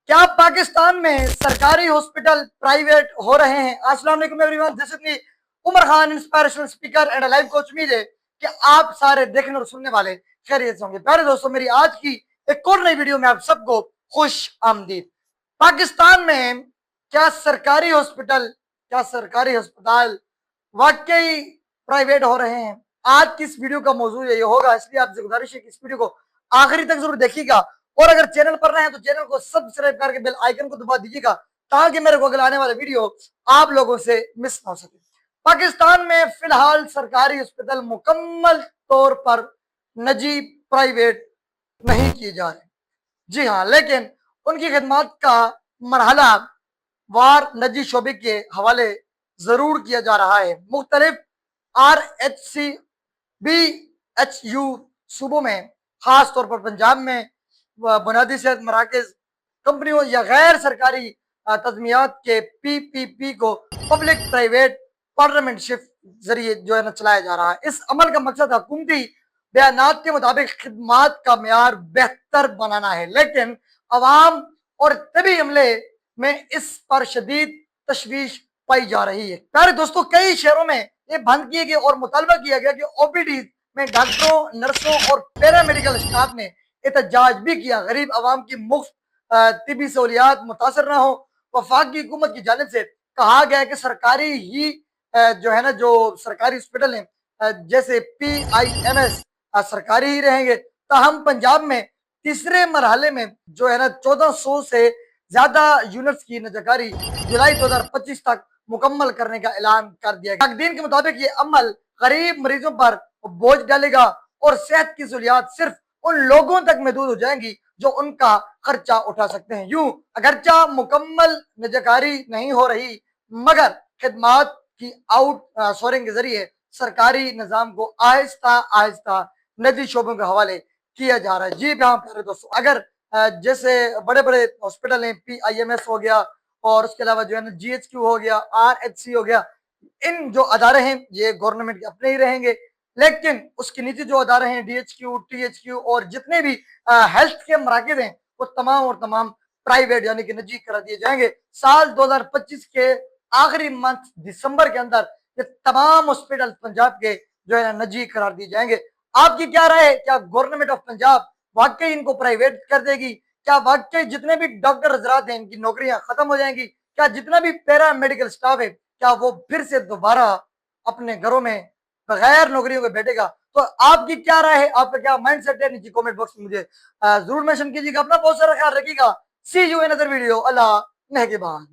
क्या पाकिस्तान में सरकारी हॉस्पिटल प्राइवेट हो रहे हैं? अस्सलाम वालेकुम everyone, this is me Umar Khan, inspirational speaker and life coach. उम्मीद है कि आप सारे देखने और सुनने वाले खैरियत से होंगे। प्यारे दोस्तों, मेरी आज की एक और नई वीडियो में आप सबको खुश आमदीद। पाकिस्तान में क्या सरकारी अस्पताल वाकई प्राइवेट हो रहे हैं? आज की इस वीडियो का मौजूद ये होगा, इसलिए आपसे गुजारिश है कि इस वीडियो को आखिरी तक जरूर देखिएगा। और अगर चैनल पर नए हैं तो चैनल को सब्सक्राइब करके बेल आइकन को दबा दीजिएगा, ताकि मेरे को अगले आने वाले वीडियो आप लोगों से मिस ना हो सके। पाकिस्तान में फिलहाल सरकारी अस्पताल मुकम्मल तौर पर निजी प्राइवेट नहीं किए जा रहे। जी हाँ, लेकिन उनकी खिदमत का मरहला वार निजी शोबे के हवाले जरूर किया जा रहा है। मुख्तलिफ RHC BHU सूबों में, खास तौर पर पंजाब में बुनियादी सेहत मराकज कंपनियों या गैर सरकारी तजमियात के PPP को पब्लिक प्राइवेट पार्टनरशिप जरिए जो है ना चलाया जा रहा है। इस अमल का मकसद हुकूमती बयानात के मुताबिक खिदमात का मेयार बेहतर बनाना है, लेकिन अवाम और तबी अमले में इस पर शदीद तशवीश पाई जा रही है। प्यारे दोस्तों, कई शहरों में ये बंद किए गए और मुतालबा किया गया कि OPD में डॉक्टरों, नर्सों और पैरामेडिकल स्टाफ ने एहतजाज भी किया। गरीब आवाम की मुफ्त तिबी सहूलियात मुतासर न हो। वफाकी हुकूमत की जानिब से कहा गया है कि सरकारी ही जो है ना, जो सरकारी हॉस्पिटल है जैसे PIMS सरकारी ही रहेंगे। ताहम पंजाब में तीसरे मरहले में जो है ना 1400 से ज्यादा यूनिट्स की नजकारी जुलाई 2025 तक मुकम्मल करने का ऐलान कर दिया गया। नाकदीन के मुताबिक ये अमल गरीब मरीजों पर बोझ डालेगा और सेहत की सहूलियात सिर्फ उन लोगों तक महदूद हो जाएंगी जो उनका खर्चा उठा सकते हैं। यूं अगरचा मुकम्मल नजकारी नहीं हो रही, मगर खिदमात की आउटसोर्सिंग के जरिए सरकारी निजाम को आहिस्ता आहिस्ता निजी शोबों के हवाले किया जा रहा है। जी हाँ प्यारे दोस्तों, अगर जैसे बड़े बड़े हॉस्पिटल हैं, PIMS हो गया और उसके अलावा जो है ना GHQ हो गया, RHC हो गया, इन जो अदारे हैं ये गवर्नमेंट के अपने ही रहेंगे। लेकिन उसके नीचे जो अदारे हैं DHQ, THQ और जितने भी हेल्थ के मराकज हैं वो तमाम और तमाम प्राइवेट यानी कि निजी करा दिए जाएंगे। साल 2025 के आखिरी मंथ दिसंबर के अंदर ये तमाम हॉस्पिटल पंजाब के जो है ना निजी करार दिए जाएंगे। आपकी क्या राय है? क्या गवर्नमेंट ऑफ पंजाब वाकई इनको प्राइवेट कर देगी? क्या वाकई जितने भी डॉक्टर हजरात हैं इनकी नौकरियां खत्म हो जाएंगी? क्या जितना भी पैरा मेडिकल स्टाफ है क्या वो फिर से दोबारा अपने घरों में बगैर नौकरियों के बैठेगा? तो आपकी क्या राय है, आपका क्या माइंड सेट है? नीचे कमेंट बॉक्स में मुझे जरूर मेंशन कीजिएगा। अपना बहुत सारा ख्याल रखिएगा। See you in other video. अल्लाह नेहगेबान।